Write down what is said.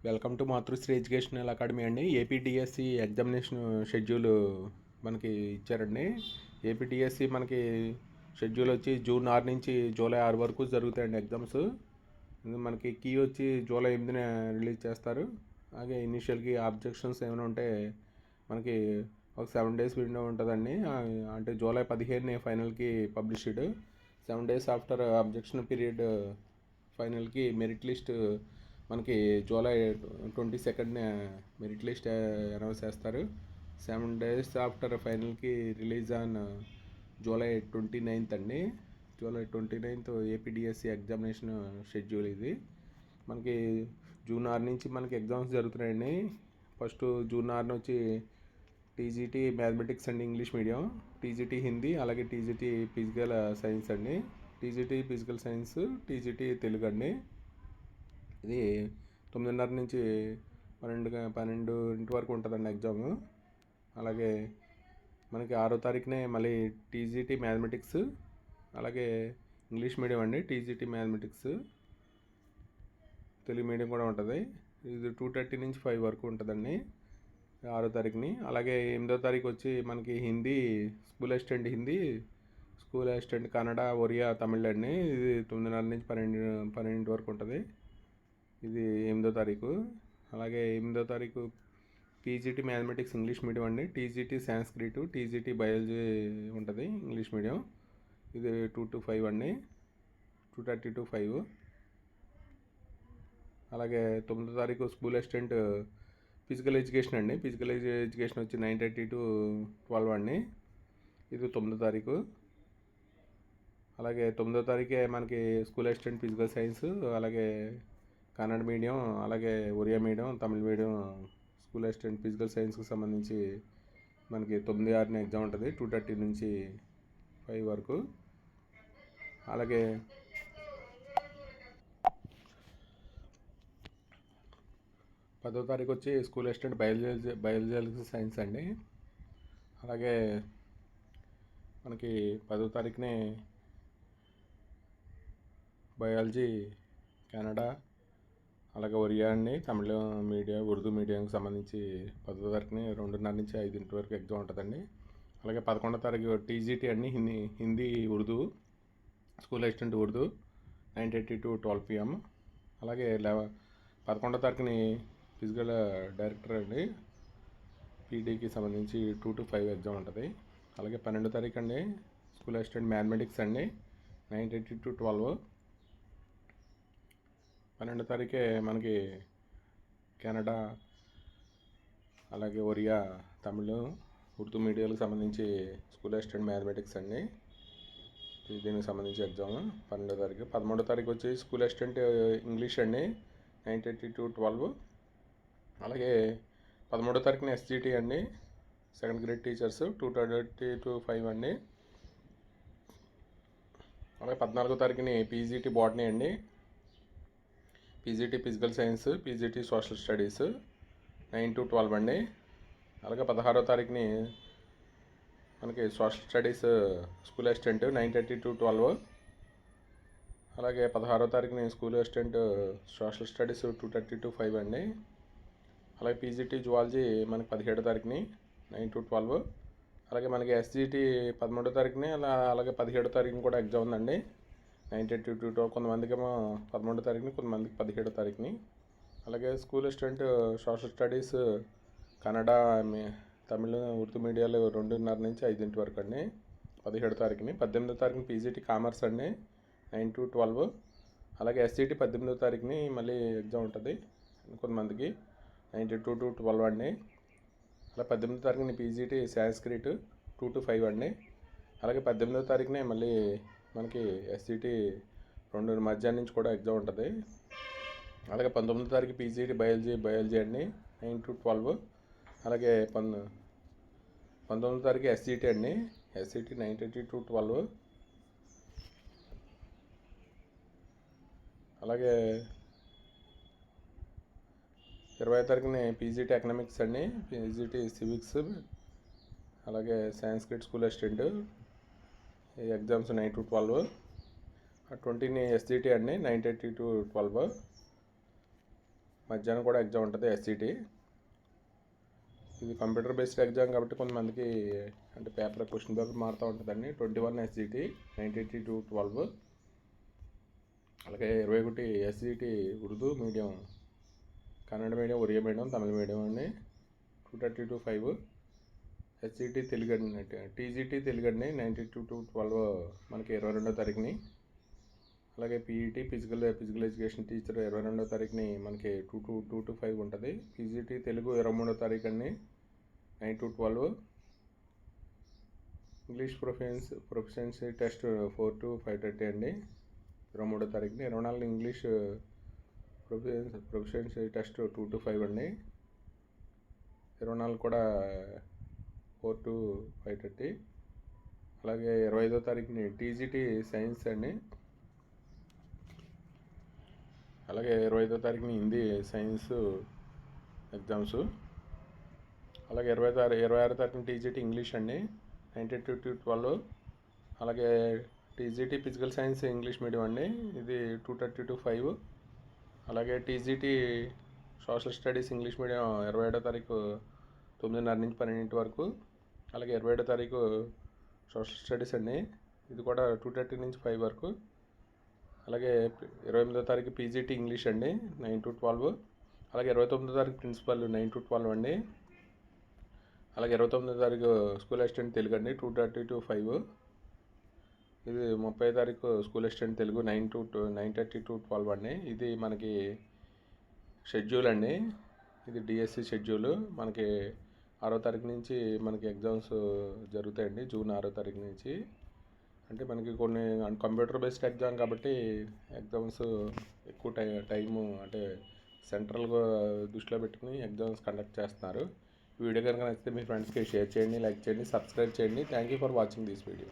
Welcome to Matrusri educational academy అండి. ఏపీటీఎస్సి examination schedule మనకి ఇచ్చారండి. ఏపీటీఎస్సి మనకి షెడ్యూల్ వచ్చి జూన్ 6 నుంచి జూలై 6 వరకు జరుగుతాయండి ఎగ్జామ్స్. మనకి కీ వచ్చి జూలై 8న రిలీజ్ చేస్తారు. అలాగే ఇనిషియల్కి ఆబ్జెక్షన్స్ ఏమైనా ఉంటే మనకి ఒక 7 days విండో ఉంటుందండి. అంటే జూలై 15 ఫైనల్కి published. 7 days after objection period ఫైనల్కి మెరిట్ లిస్ట్ మనకి జూలై 22 మెరిట్ లిస్ట్ అనౌన్స్ చేస్తారు. 7 days ఆఫ్టర్ ఫైనల్కి రిలీజ్ ఆన్ జూలై 29 అండి. జూలై 29 ఏపీడిఎస్సి ఎగ్జామినేషన్ షెడ్యూల్ ఇది. మనకి జూన్ 6 నుంచి మనకి ఎగ్జామ్స్ జరుగుతున్నాయండి. ఫస్ట్ జూన్ 6 వచ్చి TGT mathematics and English medium, TGT Hindi, అలాగే టీజీటీ ఫిజికల్ సైన్స్ అండి. TGT physical science, TGT Telugu అండి. ఇది 9:30 నుంచి 12 వరకు ఉంటుందండి ఎగ్జాము. అలాగే మనకి 6వ తారీఖునే మళ్ళీ టీజీటీ మ్యాథమెటిక్స్, అలాగే ఇంగ్లీష్ మీడియం అండి. టీజీటీ మ్యాథమెటిక్స్, తెలుగు మీడియం కూడా ఉంటుంది. ఇది 2:30 నుంచి 5 వరకు ఉంటుందండి 6వ తారీఖుని. అలాగే 8వ తారీఖు వచ్చి మనకి Hindi, school assistant Hindi, school assistant Kannada, Oriya, Tamil అండి. ఇది 9:30 నుంచి 12 వరకు ఉంటుంది. ఇది 8వ తారీఖు. అలాగే 8వ తారీఖు టీజీటీ మ్యాథమెటిక్స్ ఇంగ్లీష్ మీడియం అండి. టీజీటీ సాంస్క్రిట్, టీజీటీ బయాలజీ ఉంటుంది ఇంగ్లీష్ మీడియం. ఇది 2 to 5 అండి, 2:30 to 5. అలాగే 9వ తారీఖు స్కూల్ అసిస్టెంట్ ఫిజికల్ ఎడ్యుకేషన్ అండి. ఫిజికల్ ఎడ్యుకేషన్ వచ్చి 9:30 to 12 అండి. ఇది 9వ తారీఖు. అలాగే 9వ తారీఖే మనకి స్కూల్ అసిస్టెంట్ ఫిజికల్ సైన్స్, అలాగే కన్నడ మీడియం, అలాగే Oriya medium, Tamil medium school assistant physical సైన్స్కి సంబంధించి మనకి 9/6 ఎగ్జామ్ ఉంటుంది, 2:30 నుంచి 5 వరకు. అలాగే 10వ తారీఖు వచ్చి స్కూల్ అసిస్టెంట్ బయాలజికల్ సైన్స్ అండి. అలాగే మనకి 10వ తారీఖునే బయాలజీ కన్నడ, అలాగే ఒరియా అండి, తమిళ మీడియం, ఉర్దూ మీడియంకి సంబంధించి 10వ తారీఖుని 2:30 నుంచి 5 వరకు ఎగ్జామ్ ఉంటుందండి. అలాగే 11వ తారీఖు టీజీటీ అండి, Hindi Urdu, school assistant Urdu, 9:30 to 12 PM. అలాగే 11వ తారీఖుని ఫిజికల్ డైరెక్టర్ అండి, పీడీకి సంబంధించి 2 to 5 ఎగ్జామ్ ఉంటుంది. అలాగే 12వ తారీఖు అండి స్కూల్ అసిస్టెంట్ మ్యాథమెటిక్స్ అండి, 9:30 to 12. 12వ తారీఖే మనకి కెనడా, అలాగే ఒరియా, తమిళ్, ఉర్దూ మీడియాలకు సంబంధించి స్కూల్ అసిస్టెంట్ మ్యాథమెటిక్స్ అండి. దీనికి సంబంధించి ఎగ్జామ్ 12వ తారీఖు. 13వ తారీఖు వచ్చి స్కూల్ అసిస్టెంట్ ఇంగ్లీష్ అండి, 9:30 to 12. అలాగే 13వ తారీఖున ఎస్జిటి అండి, సెకండ్ గ్రేడ్ టీచర్స్, 2:30 to 5 అండి. అలాగే 14వ తారీఖుని పీజీటీ బాటనీ అండి, PGT physical science, PGT social studies, 9 to 12 అండి. అలాగే 16వ తారీఖుని మనకి social studies school assistant, 9:30 to 12. అలాగే 16వ తారీఖుని school assistant social studies, 2:30 to 5 అండి. అలాగే పీజీటీ జువాలజీ మనకి 17వ తారీఖుని 9 to 12. అలాగే మనకి ఎస్జిటి 13వ తారీఖుని, అలాగే 17వ తారీఖుని కూడా ఎగ్జామ్ ఉందండి, 9:30 to 12. కొంతమందికి ఏమో 13వ తారీఖుని, కొంతమందికి 17వ తారీఖుని. అలాగే school assistant social studies Kannada, Tamil, Urdu మీడియాలు 2:30 నుంచి 5 వరకు అండి, 17వ తారీఖుని. 18వ తారీఖుని పీజీటీ కామర్స్ అండి, 9 to 12. అలాగే ఎస్జిటి 18వ తారీఖుని మళ్ళీ ఎగ్జామ్ ఉంటుంది కొంతమందికి, 9:30 to 12 అండి. అలా 18వ తారీఖుని పీజీటీ సాంస్క్రిట్, 2 to 5 అండి. అలాగే 18వ తారీఖునే మళ్ళీ మనకి ఎస్జిటి 2 మధ్యాహ్నం నుంచి కూడా ఎగ్జామ్ ఉంటుంది. అలాగే 19వ తారీఖు పీజీటీ బయాలజీ అండి, 9 to 12. అలాగే 19వ తారీఖు ఎస్జిటి అండి, ఎస్జిటి 9:30 to 12. అలాగే 20వ తారీఖుని పీజీటీ ఎకనామిక్స్ అండి, పీజీటీ సివిక్స్, అలాగే సాంస్క్రిట్ స్కూల్ అసిస్టెంట్, ఈ ఎగ్జామ్స్ 9 to 12. 20ని ఎస్జిటి అండి, 9:30 to 12. మధ్యాహ్నం కూడా ఎగ్జామ్ ఉంటుంది ఎస్సిటి. ఇది కంప్యూటర్ బేస్డ్ ఎగ్జామ్ కాబట్టి కొంతమందికి అంటే క్వశ్చన్ పేపర్ మారుతూ ఉంటుందండి. 21 ఎస్సిటి 92-12, అలాగే 21 SCT Urdu medium, Kannada medium, Oriya medium, Tamil medium అండి. 230-5 ఎస్సిటి తెలుగు అండి. టీజీటీ తెలుగు అండి 92-12 మనకి 22వ తారీఖుని. అలాగే పీఈటీ ఫిజికల్ ఎడ్యుకేషన్ టీచర్ 22వ తారీఖుని మనకి 2-5 ఉంటుంది. పీజీటీ తెలుగు 23వ తారీఖు అండి 9-12. ఇంగ్లీష్ ప్రొఫిషియన్సీ టెస్ట్ 4-5:30 అండి 23వ తారీఖుని. 24 ఇంగ్లీష్ ప్రొఫిషియన్సీ టెస్ట్ 2-5 అండి. 24 కూడా 4-5:30. అలాగే 25వ తారీఖుని టీజీటీ సైన్స్ అండి. అలాగే 25వ తారీఖుని హిందీ సైన్స్ ఎగ్జామ్స్. అలాగే 26వ తారీఖున టీజీటీ ఇంగ్లీష్ అండి 92-12. అలాగే TGT physical science English medium అండి, ఇది 2:30-5. అలాగే TGT social studies English medium 27వ తారీఖు 9:30 నుంచి 12 వరకు. అలాగే 27వ తారీఖు సోషల్ స్టడీస్ అండి, ఇది కూడా 2:30 నుంచి 5 వరకు. అలాగే 28వ తారీఖు పీజీటీ ఇంగ్లీష్ అండి 9-12. అలాగే 29వ తారీఖు ప్రిన్సిపల్ 9-12 అండి. అలాగే 29వ తారీఖు స్కూల్ అసిస్టెంట్ తెలుగు అండి 2:30-5. ఇది 30వ తారీఖు స్కూల్ అసిస్టెంట్ తెలుగు 9:30-12 అండి. ఇది మనకి షెడ్యూల్ అండి, ఇది డిఎస్సి షెడ్యూల్. మనకి 6వ తారీఖు నుంచి మనకి ఎగ్జామ్స్ జరుగుతాయండి, జూన్ 6వ తారీఖు నుంచి. అంటే మనకి కొన్ని కంప్యూటర్ బేస్డ్ ఎగ్జామ్ కాబట్టి ఎగ్జామ్స్ ఎక్కువ టైము అంటే సెంట్రల్గా దృష్టిలో పెట్టుకుని ఎగ్జామ్స్ కండక్ట్ చేస్తున్నారు. ఈ వీడియో కనుక నచ్చితే మీ ఫ్రెండ్స్కి షేర్ చేయండి, లైక్ చేయండి, సబ్స్క్రైబ్ చేయండి. Thank you for watching this video.